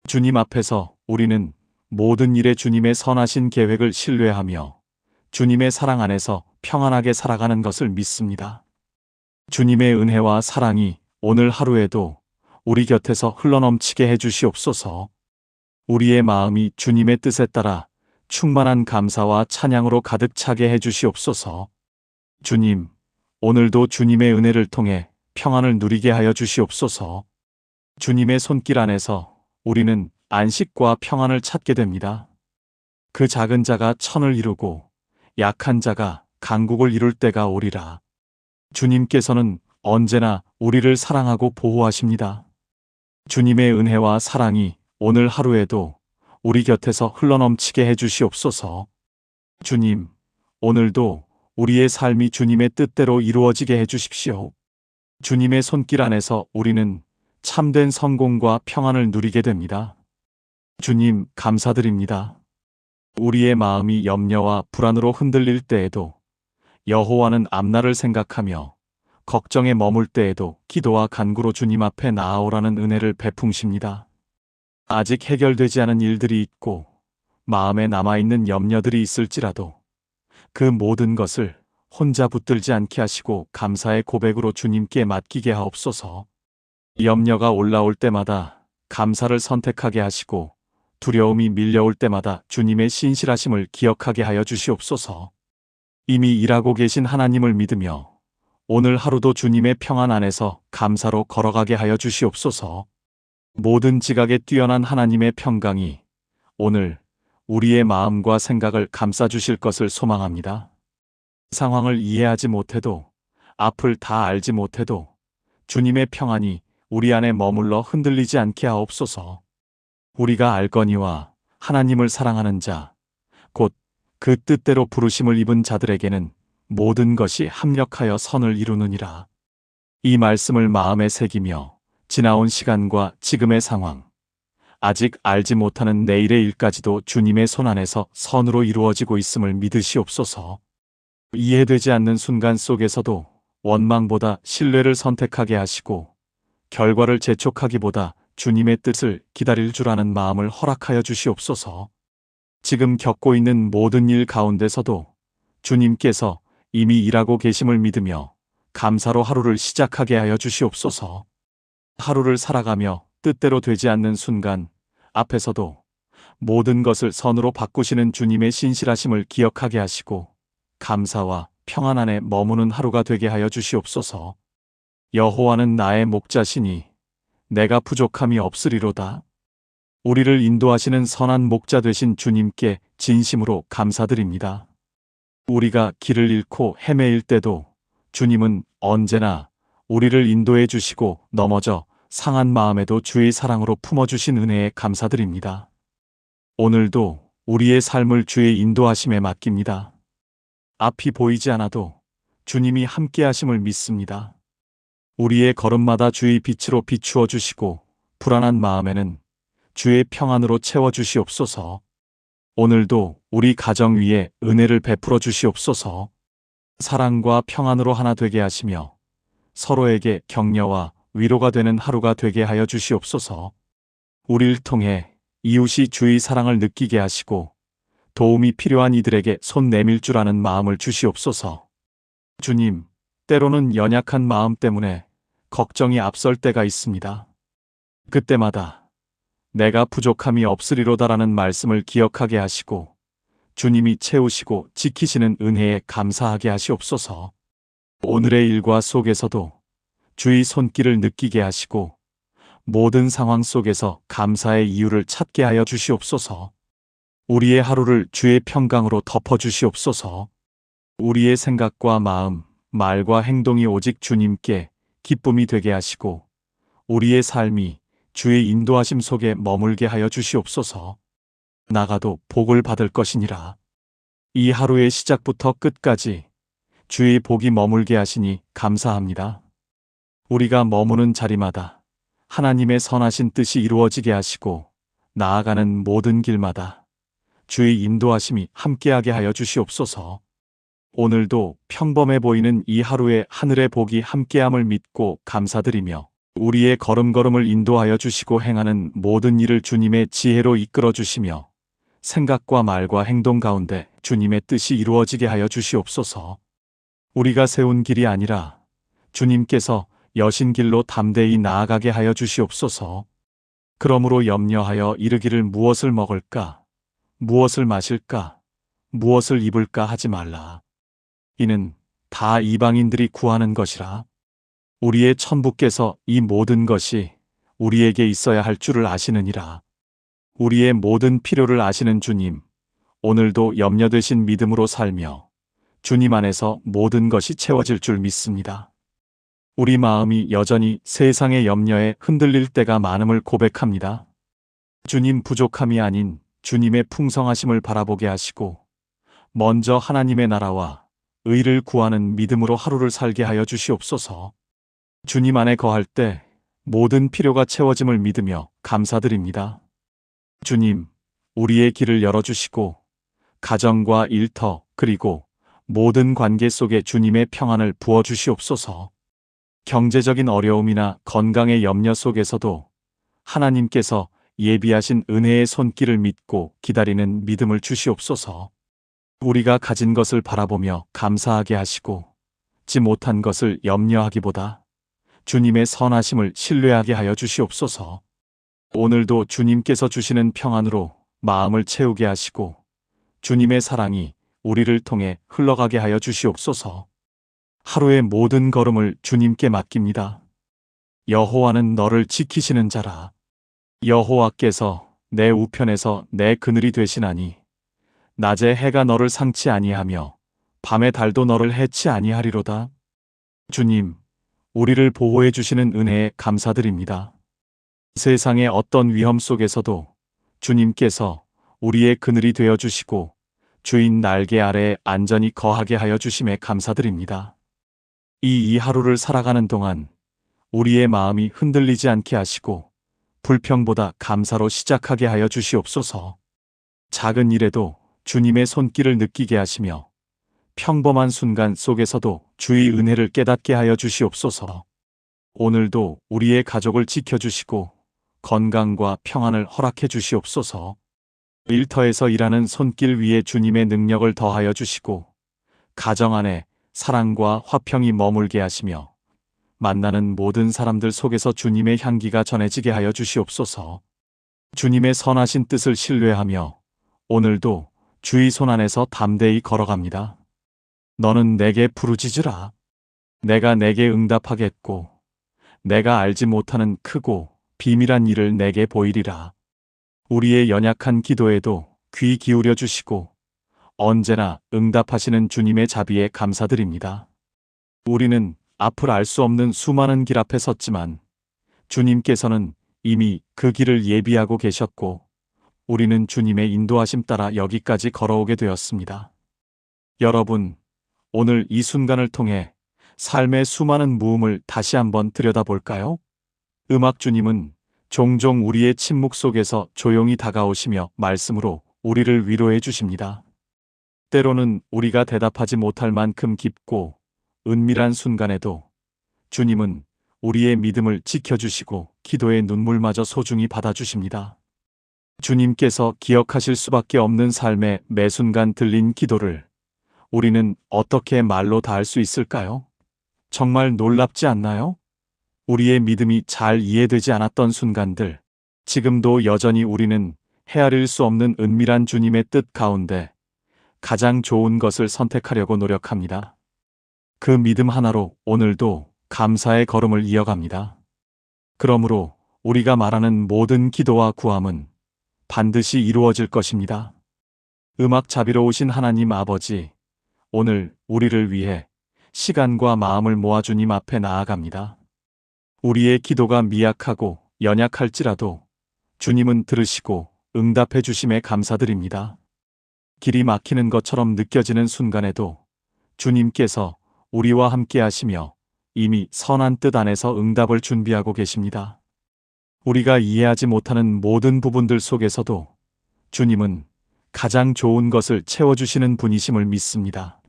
주님 앞에서 우리는 모든 일에 주님의 선하신 계획을 신뢰하며 주님의 사랑 안에서 평안하게 살아가는 것을 믿습니다. 주님의 은혜와 사랑이 오늘 하루에도 우리 곁에서 흘러넘치게 해주시옵소서. 우리의 마음이 주님의 뜻에 따라 충만한 감사와 찬양으로 가득 차게 해주시옵소서. 주님, 오늘도 주님의 은혜를 통해 평안을 누리게 하여 주시옵소서. 주님의 손길 안에서 우리는 안식과 평안을 찾게 됩니다. 그 작은 자가 천을 이루고 약한 자가 강국을 이룰 때가 오리라. 주님께서는 언제나 우리를 사랑하고 보호하십니다. 주님의 은혜와 사랑이 오늘 하루에도 우리 곁에서 흘러넘치게 해주시옵소서. 주님, 오늘도 우리의 삶이 주님의 뜻대로 이루어지게 해주십시오. 주님의 손길 안에서 우리는 참된 성공과 평안을 누리게 됩니다. 주님, 감사드립니다. 우리의 마음이 염려와 불안으로 흔들릴 때에도 여호와는 앞날을 생각하며 걱정에 머물 때에도 기도와 간구로 주님 앞에 나아오라는 은혜를 베푸십니다. 아직 해결되지 않은 일들이 있고 마음에 남아있는 염려들이 있을지라도 그 모든 것을 혼자 붙들지 않게 하시고 감사의 고백으로 주님께 맡기게 하옵소서. 염려가 올라올 때마다 감사를 선택하게 하시고 두려움이 밀려올 때마다 주님의 신실하심을 기억하게 하여 주시옵소서. 이미 일하고 계신 하나님을 믿으며 오늘 하루도 주님의 평안 안에서 감사로 걸어가게 하여 주시옵소서. 모든 지각에 뛰어난 하나님의 평강이 오늘 우리의 마음과 생각을 감싸주실 것을 소망합니다. 상황을 이해하지 못해도 앞을 다 알지 못해도 주님의 평안이 우리 안에 머물러 흔들리지 않게 하옵소서. 우리가 알거니와 하나님을 사랑하는 자, 곧 그 뜻대로 부르심을 입은 자들에게는 모든 것이 합력하여 선을 이루느니라. 이 말씀을 마음에 새기며 지나온 시간과 지금의 상황, 아직 알지 못하는 내일의 일까지도 주님의 손 안에서 선으로 이루어지고 있음을 믿으시옵소서. 이해되지 않는 순간 속에서도 원망보다 신뢰를 선택하게 하시고 결과를 재촉하기보다 주님의 뜻을 기다릴 줄 아는 마음을 허락하여 주시옵소서. 지금 겪고 있는 모든 일 가운데서도 주님께서 이미 일하고 계심을 믿으며 감사로 하루를 시작하게 하여 주시옵소서. 하루를 살아가며 뜻대로 되지 않는 순간 앞에서도 모든 것을 선으로 바꾸시는 주님의 신실하심을 기억하게 하시고 감사와 평안 안에 머무는 하루가 되게 하여 주시옵소서. 여호와는 나의 목자시니 내가 부족함이 없으리로다. 우리를 인도하시는 선한 목자 되신 주님께 진심으로 감사드립니다. 우리가 길을 잃고 헤매일 때도 주님은 언제나 우리를 인도해 주시고 넘어져 상한 마음에도 주의 사랑으로 품어주신 은혜에 감사드립니다. 오늘도 우리의 삶을 주의 인도하심에 맡깁니다. 앞이 보이지 않아도 주님이 함께 하심을 믿습니다. 우리의 걸음마다 주의 빛으로 비추어 주시고 불안한 마음에는 주의 평안으로 채워 주시옵소서. 오늘도 우리 가정 위에 은혜를 베풀어 주시옵소서. 사랑과 평안으로 하나 되게 하시며 서로에게 격려와 위로가 되는 하루가 되게 하여 주시옵소서. 우리를 통해 이웃이 주의 사랑을 느끼게 하시고 도움이 필요한 이들에게 손 내밀 줄 아는 마음을 주시옵소서. 주님, 때로는 연약한 마음 때문에 걱정이 앞설 때가 있습니다. 그때마다 내가 부족함이 없으리로다라는 말씀을 기억하게 하시고 주님이 채우시고 지키시는 은혜에 감사하게 하시옵소서. 오늘의 일과 속에서도 주의 손길을 느끼게 하시고 모든 상황 속에서 감사의 이유를 찾게 하여 주시옵소서. 우리의 하루를 주의 평강으로 덮어 주시옵소서. 우리의 생각과 마음, 말과 행동이 오직 주님께 기쁨이 되게 하시고 우리의 삶이 주의 인도하심 속에 머물게 하여 주시옵소서. 나가도 복을 받을 것이니라. 이 하루의 시작부터 끝까지 주의 복이 머물게 하시니 감사합니다. 우리가 머무는 자리마다 하나님의 선하신 뜻이 이루어지게 하시고 나아가는 모든 길마다 주의 인도하심이 함께하게 하여 주시옵소서. 오늘도 평범해 보이는 이 하루에 하늘의 복이 함께함을 믿고 감사드리며 우리의 걸음걸음을 인도하여 주시고 행하는 모든 일을 주님의 지혜로 이끌어 주시며 생각과 말과 행동 가운데 주님의 뜻이 이루어지게 하여 주시옵소서. 우리가 세운 길이 아니라 주님께서 여신 길로 담대히 나아가게 하여 주시옵소서. 그러므로 염려하여 이르기를 무엇을 먹을까, 무엇을 마실까, 무엇을 입을까 하지 말라. 이는 다 이방인들이 구하는 것이라. 우리의 천부께서 이 모든 것이 우리에게 있어야 할 줄을 아시느니라. 우리의 모든 필요를 아시는 주님, 오늘도 염려되신 믿음으로 살며 주님 안에서 모든 것이 채워질 줄 믿습니다. 우리 마음이 여전히 세상의 염려에 흔들릴 때가 많음을 고백합니다. 주님 부족함이 아닌 주님의 풍성하심을 바라보게 하시고 먼저 하나님의 나라와 의를 구하는 믿음으로 하루를 살게 하여 주시옵소서. 주님 안에 거할 때 모든 필요가 채워짐을 믿으며 감사드립니다. 주님, 우리의 길을 열어주시고 가정과 일터 그리고 모든 관계 속에 주님의 평안을 부어주시옵소서. 경제적인 어려움이나 건강의 염려 속에서도 하나님께서 예비하신 은혜의 손길을 믿고 기다리는 믿음을 주시옵소서. 우리가 가진 것을 바라보며 감사하게 하시고 지 못한 것을 염려하기보다 주님의 선하심을 신뢰하게 하여 주시옵소서. 오늘도 주님께서 주시는 평안으로 마음을 채우게 하시고 주님의 사랑이 우리를 통해 흘러가게 하여 주시옵소서. 하루의 모든 걸음을 주님께 맡깁니다. 여호와는 너를 지키시는 자라. 여호와께서 내 우편에서 내 그늘이 되시나니 낮에 해가 너를 상치 아니하며 밤에 달도 너를 해치 아니하리로다. 주님, 우리를 보호해 주시는 은혜에 감사드립니다. 세상의 어떤 위험 속에서도 주님께서 우리의 그늘이 되어 주시고 주인 날개 아래에 안전히 거하게 하여 주심에 감사드립니다. 이 하루를 살아가는 동안 우리의 마음이 흔들리지 않게 하시고 불평보다 감사로 시작하게 하여 주시옵소서. 작은 일에도 주님의 손길을 느끼게 하시며 평범한 순간 속에서도 주의 은혜를 깨닫게 하여 주시옵소서. 오늘도 우리의 가족을 지켜주시고 건강과 평안을 허락해 주시옵소서. 일터에서 일하는 손길 위에 주님의 능력을 더하여 주시고 가정 안에 사랑과 화평이 머물게 하시며 만나는 모든 사람들 속에서 주님의 향기가 전해지게 하여 주시옵소서. 주님의 선하신 뜻을 신뢰하며 오늘도 주의 손 안에서 담대히 걸어갑니다. 너는 내게 부르짖으라. 내가 내게 응답하겠고 내가 알지 못하는 크고 비밀한 일을 내게 보이리라. 우리의 연약한 기도에도 귀 기울여 주시고 언제나 응답하시는 주님의 자비에 감사드립니다. 우리는 앞을 알 수 없는 수많은 길 앞에 섰지만 주님께서는 이미 그 길을 예비하고 계셨고 우리는 주님의 인도하심 따라 여기까지 걸어오게 되었습니다. 여러분, 오늘 이 순간을 통해 삶의 수많은 무음을 다시 한번 들여다볼까요? 음악 주님은 종종 우리의 침묵 속에서 조용히 다가오시며 말씀으로 우리를 위로해 주십니다. 때로는 우리가 대답하지 못할 만큼 깊고 은밀한 순간에도 주님은 우리의 믿음을 지켜주시고 기도의 눈물마저 소중히 받아주십니다. 주님께서 기억하실 수밖에 없는 삶의 매 순간 들린 기도를 우리는 어떻게 말로 다 할 수 있을까요? 정말 놀랍지 않나요? 우리의 믿음이 잘 이해되지 않았던 순간들, 지금도 여전히 우리는 헤아릴 수 없는 은밀한 주님의 뜻 가운데 가장 좋은 것을 선택하려고 노력합니다. 그 믿음 하나로 오늘도 감사의 걸음을 이어갑니다. 그러므로 우리가 말하는 모든 기도와 구함은 반드시 이루어질 것입니다. 음악 자비로우신 하나님 아버지, 오늘 우리를 위해 시간과 마음을 모아 주님 앞에 나아갑니다. 우리의 기도가 미약하고 연약할지라도 주님은 들으시고 응답해 주심에 감사드립니다. 길이 막히는 것처럼 느껴지는 순간에도 주님께서 우리와 함께 하시며 이미 선한 뜻 안에서 응답을 준비하고 계십니다. 우리가 이해하지 못하는 모든 부분들 속에서도 주님은 가장 좋은 것을 채워주시는 분이심을 믿습니다.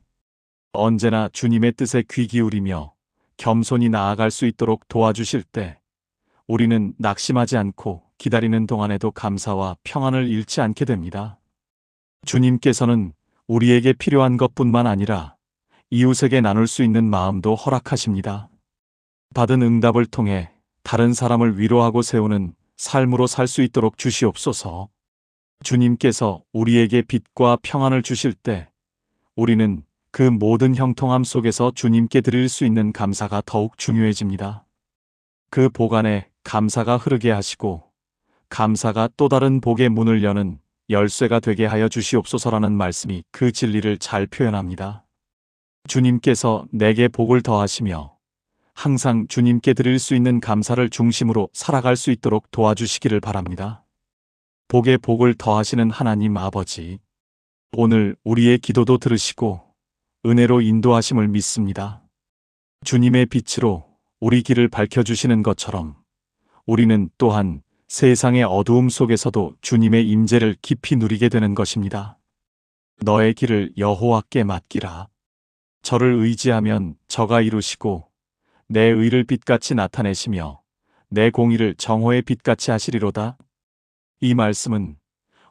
언제나 주님의 뜻에 귀 기울이며 겸손히 나아갈 수 있도록 도와주실 때 우리는 낙심하지 않고 기다리는 동안에도 감사와 평안을 잃지 않게 됩니다. 주님께서는 우리에게 필요한 것뿐만 아니라 이웃에게 나눌 수 있는 마음도 허락하십니다. 받은 응답을 통해 다른 사람을 위로하고 세우는 삶으로 살 수 있도록 주시옵소서. 주님께서 우리에게 빛과 평안을 주실 때 우리는 그 모든 형통함 속에서 주님께 드릴 수 있는 감사가 더욱 중요해집니다. 그 복 안에 감사가 흐르게 하시고 감사가 또 다른 복의 문을 여는 열쇠가 되게 하여 주시옵소서라는 말씀이 그 진리를 잘 표현합니다. 주님께서 내게 복을 더하시며 항상 주님께 드릴 수 있는 감사를 중심으로 살아갈 수 있도록 도와주시기를 바랍니다. 복의 복을 더하시는 하나님 아버지, 오늘 우리의 기도도 들으시고 은혜로 인도하심을 믿습니다. 주님의 빛으로 우리 길을 밝혀주시는 것처럼 우리는 또한 세상의 어두움 속에서도 주님의 임재를 깊이 누리게 되는 것입니다. 너의 길을 여호와께 맡기라. 저를 의지하면 저가 이루시고 내 의를 빛같이 나타내시며 내 공의를 정오의 빛같이 하시리로다. 이 말씀은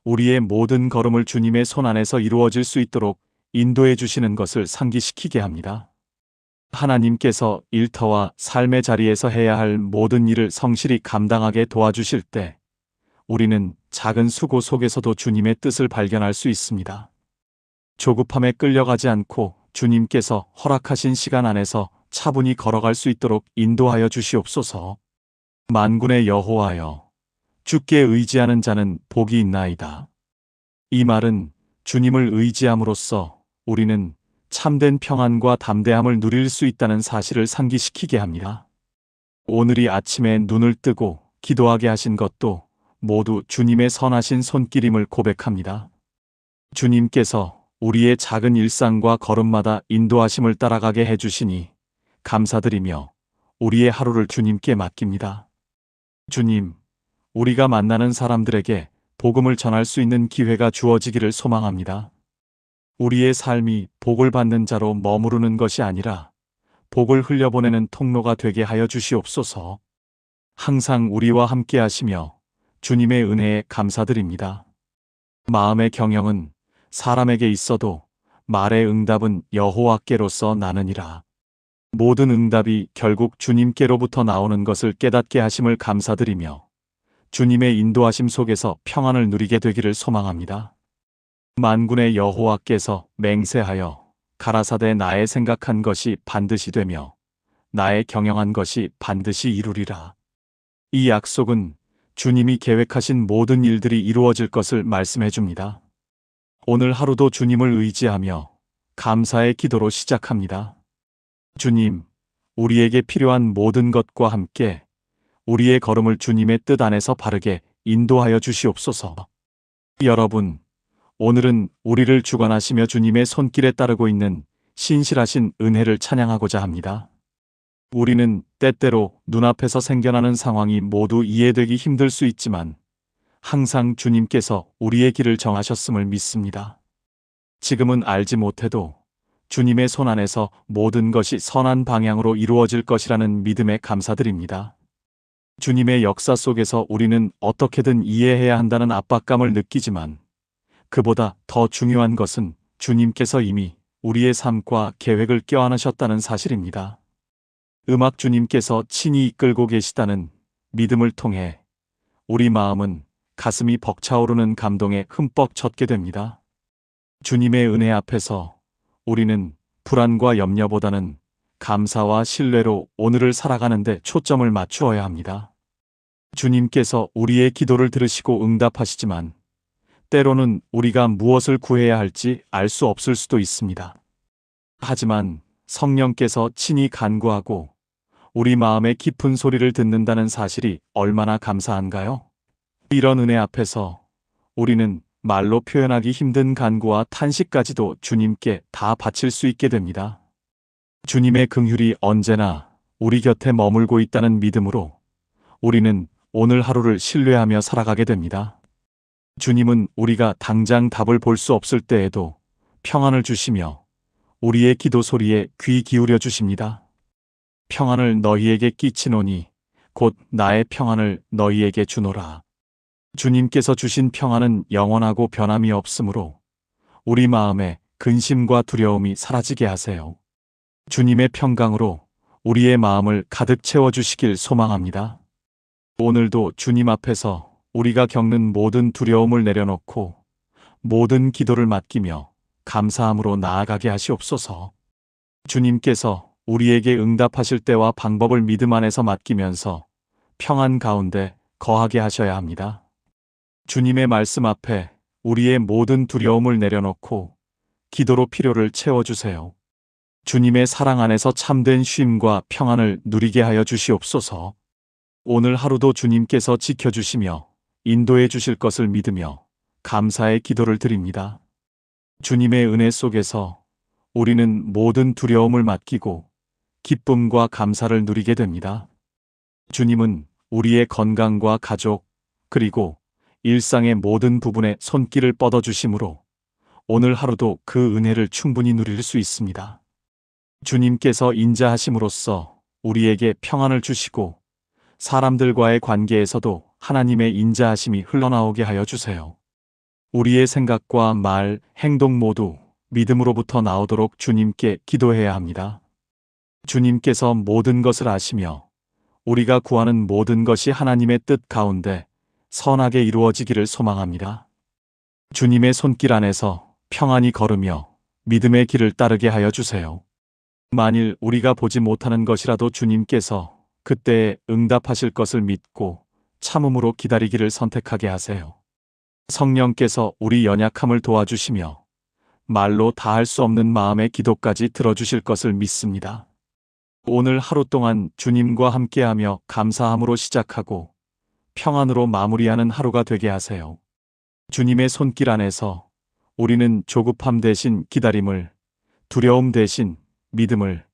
우리의 모든 걸음을 주님의 손 안에서 이루어질 수 있도록 인도해 주시는 것을 상기시키게 합니다. 하나님께서 일터와 삶의 자리에서 해야 할 모든 일을 성실히 감당하게 도와주실 때 우리는 작은 수고 속에서도 주님의 뜻을 발견할 수 있습니다. 조급함에 끌려가지 않고 주님께서 허락하신 시간 안에서 차분히 걸어갈 수 있도록 인도하여 주시옵소서. 만군의 여호와여, 주께 의지하는 자는 복이 있나이다. 이 말은 주님을 의지함으로써 우리는 참된 평안과 담대함을 누릴 수 있다는 사실을 상기시키게 합니다. 오늘이 아침에 눈을 뜨고 기도하게 하신 것도 모두 주님의 선하신 손길임을 고백합니다. 주님께서 우리의 작은 일상과 걸음마다 인도하심을 따라가게 해주시니 감사드리며 우리의 하루를 주님께 맡깁니다. 주님, 우리가 만나는 사람들에게 복음을 전할 수 있는 기회가 주어지기를 소망합니다. 우리의 삶이 복을 받는 자로 머무르는 것이 아니라 복을 흘려보내는 통로가 되게 하여 주시옵소서. 항상 우리와 함께 하시며 주님의 은혜에 감사드립니다. 마음의 경영은 사람에게 있어도 말의 응답은 여호와께로서 나느니라. 모든 응답이 결국 주님께로부터 나오는 것을 깨닫게 하심을 감사드리며 주님의 인도하심 속에서 평안을 누리게 되기를 소망합니다. 만군의 여호와께서 맹세하여 가라사대 나의 생각한 것이 반드시 되며 나의 경영한 것이 반드시 이루리라. 이 약속은 주님이 계획하신 모든 일들이 이루어질 것을 말씀해 줍니다. 오늘 하루도 주님을 의지하며 감사의 기도로 시작합니다. 주님, 우리에게 필요한 모든 것과 함께 우리의 걸음을 주님의 뜻 안에서 바르게 인도하여 주시옵소서. 여러분, 오늘은 우리를 주관하시며 주님의 손길에 따르고 있는 신실하신 은혜를 찬양하고자 합니다. 우리는 때때로 눈앞에서 생겨나는 상황이 모두 이해되기 힘들 수 있지만 항상 주님께서 우리의 길을 정하셨음을 믿습니다. 지금은 알지 못해도 주님의 손 안에서 모든 것이 선한 방향으로 이루어질 것이라는 믿음에 감사드립니다. 주님의 역사 속에서 우리는 어떻게든 이해해야 한다는 압박감을 느끼지만 그보다 더 중요한 것은 주님께서 이미 우리의 삶과 계획을 껴안으셨다는 사실입니다. 음악 주님께서 친히 이끌고 계시다는 믿음을 통해 우리 마음은 가슴이 벅차오르는 감동에 흠뻑 젖게 됩니다. 주님의 은혜 앞에서 우리는 불안과 염려보다는 감사와 신뢰로 오늘을 살아가는데 초점을 맞추어야 합니다. 주님께서 우리의 기도를 들으시고 응답하시지만 때로는 우리가 무엇을 구해야 할지 알 수 없을 수도 있습니다. 하지만 성령께서 친히 간구하고 우리 마음의 깊은 소리를 듣는다는 사실이 얼마나 감사한가요? 이런 은혜 앞에서 우리는 말로 표현하기 힘든 간구와 탄식까지도 주님께 다 바칠 수 있게 됩니다. 주님의 긍휼이 언제나 우리 곁에 머물고 있다는 믿음으로 우리는 오늘 하루를 신뢰하며 살아가게 됩니다. 주님은 우리가 당장 답을 볼 수 없을 때에도 평안을 주시며 우리의 기도 소리에 귀 기울여 주십니다. 평안을 너희에게 끼치노니 곧 나의 평안을 너희에게 주노라. 주님께서 주신 평안은 영원하고 변함이 없으므로 우리 마음에 근심과 두려움이 사라지게 하세요. 주님의 평강으로 우리의 마음을 가득 채워주시길 소망합니다. 오늘도 주님 앞에서 우리가 겪는 모든 두려움을 내려놓고 모든 기도를 맡기며 감사함으로 나아가게 하시옵소서. 주님께서 우리에게 응답하실 때와 방법을 믿음 안에서 맡기면서 평안 가운데 거하게 하셔야 합니다. 주님의 말씀 앞에 우리의 모든 두려움을 내려놓고 기도로 필요를 채워주세요. 주님의 사랑 안에서 참된 쉼과 평안을 누리게 하여 주시옵소서. 오늘 하루도 주님께서 지켜주시며 인도해 주실 것을 믿으며 감사의 기도를 드립니다. 주님의 은혜 속에서 우리는 모든 두려움을 맡기고 기쁨과 감사를 누리게 됩니다. 주님은 우리의 건강과 가족 그리고 일상의 모든 부분에 손길을 뻗어주심으로 오늘 하루도 그 은혜를 충분히 누릴 수 있습니다. 주님께서 인자하심으로써 우리에게 평안을 주시고 사람들과의 관계에서도 하나님의 인자하심이 흘러나오게 하여 주세요. 우리의 생각과 말, 행동 모두 믿음으로부터 나오도록 주님께 기도해야 합니다. 주님께서 모든 것을 아시며 우리가 구하는 모든 것이 하나님의 뜻 가운데 선하게 이루어지기를 소망합니다. 주님의 손길 안에서 평안히 걸으며 믿음의 길을 따르게 하여 주세요. 만일 우리가 보지 못하는 것이라도 주님께서 그때에 응답하실 것을 믿고 참음으로 기다리기를 선택하게 하세요. 성령께서 우리 연약함을 도와주시며 말로 다할 수 없는 마음의 기도까지 들어주실 것을 믿습니다. 오늘 하루 동안 주님과 함께하며 감사함으로 시작하고 평안으로 마무리하는 하루가 되게 하세요. 주님의 손길 안에서 우리는 조급함 대신 기다림을, 두려움 대신 믿음을,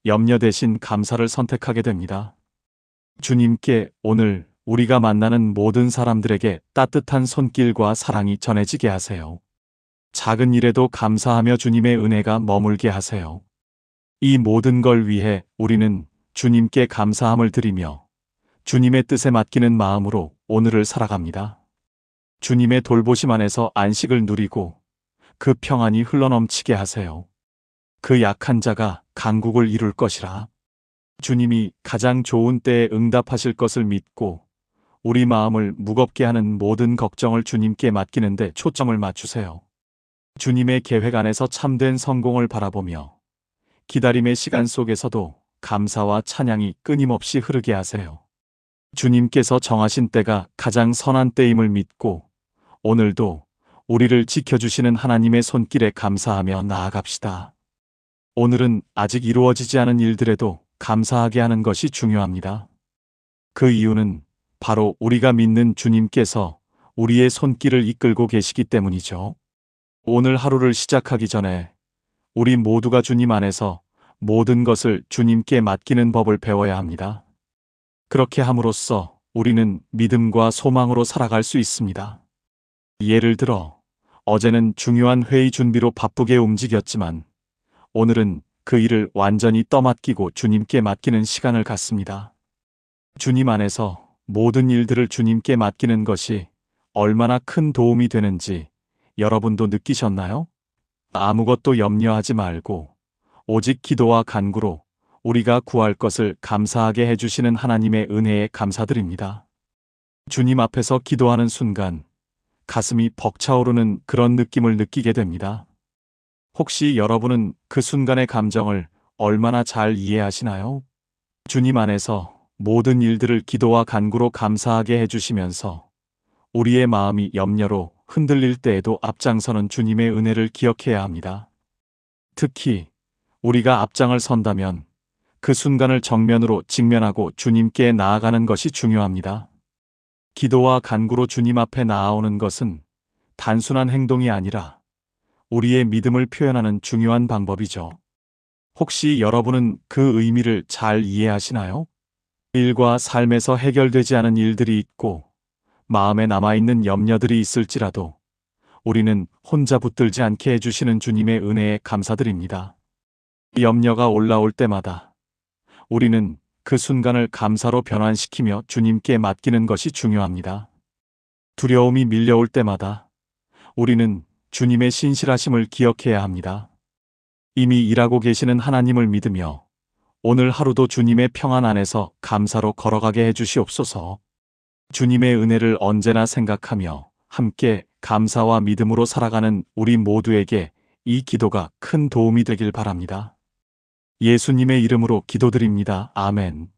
염려 대신 감사를 선택하게 됩니다. 주님께 오늘 우리가 만나는 모든 사람들에게 따뜻한 손길과 사랑이 전해지게 하세요. 작은 일에도 감사하며 주님의 은혜가 머물게 하세요. 이 모든 걸 위해 우리는 주님께 감사함을 드리며 주님의 뜻에 맡기는 마음으로 오늘을 살아갑니다. 주님의 돌보심 안에서 안식을 누리고 그 평안이 흘러넘치게 하세요. 그 약한 자가 강국을 이룰 것이라. 주님이 가장 좋은 때에 응답하실 것을 믿고 우리 마음을 무겁게 하는 모든 걱정을 주님께 맡기는데 초점을 맞추세요. 주님의 계획 안에서 참된 성공을 바라보며 기다림의 시간 속에서도 감사와 찬양이 끊임없이 흐르게 하세요. 주님께서 정하신 때가 가장 선한 때임을 믿고 오늘도 우리를 지켜주시는 하나님의 손길에 감사하며 나아갑시다. 오늘은 아직 이루어지지 않은 일들에도 감사하게 하는 것이 중요합니다. 그 이유는 바로 우리가 믿는 주님께서 우리의 손길을 이끌고 계시기 때문이죠. 오늘 하루를 시작하기 전에 우리 모두가 주님 안에서 모든 것을 주님께 맡기는 법을 배워야 합니다. 그렇게 함으로써 우리는 믿음과 소망으로 살아갈 수 있습니다. 예를 들어, 어제는 중요한 회의 준비로 바쁘게 움직였지만, 오늘은 그 일을 완전히 떠맡기고 주님께 맡기는 시간을 갖습니다. 주님 안에서 모든 일들을 주님께 맡기는 것이 얼마나 큰 도움이 되는지 여러분도 느끼셨나요? 아무것도 염려하지 말고 오직 기도와 간구로 우리가 구할 것을 감사하게 해주시는 하나님의 은혜에 감사드립니다. 주님 앞에서 기도하는 순간 가슴이 벅차오르는 그런 느낌을 느끼게 됩니다. 혹시 여러분은 그 순간의 감정을 얼마나 잘 이해하시나요? 주님 안에서 모든 일들을 기도와 간구로 감사하게 해주시면서 우리의 마음이 염려로 흔들릴 때에도 앞장서는 주님의 은혜를 기억해야 합니다. 특히 우리가 앞장을 선다면 그 순간을 정면으로 직면하고 주님께 나아가는 것이 중요합니다. 기도와 간구로 주님 앞에 나아오는 것은 단순한 행동이 아니라 우리의 믿음을 표현하는 중요한 방법이죠. 혹시 여러분은 그 의미를 잘 이해하시나요? 일과 삶에서 해결되지 않은 일들이 있고 마음에 남아있는 염려들이 있을지라도 우리는 혼자 붙들지 않게 해주시는 주님의 은혜에 감사드립니다. 염려가 올라올 때마다 우리는 그 순간을 감사로 변환시키며 주님께 맡기는 것이 중요합니다. 두려움이 밀려올 때마다 우리는 주님의 신실하심을 기억해야 합니다. 이미 일하고 계시는 하나님을 믿으며 오늘 하루도 주님의 평안 안에서 감사로 걸어가게 해주시옵소서. 주님의 은혜를 언제나 생각하며 함께 감사와 믿음으로 살아가는 우리 모두에게 이 기도가 큰 도움이 되길 바랍니다. 예수님의 이름으로 기도드립니다. 아멘.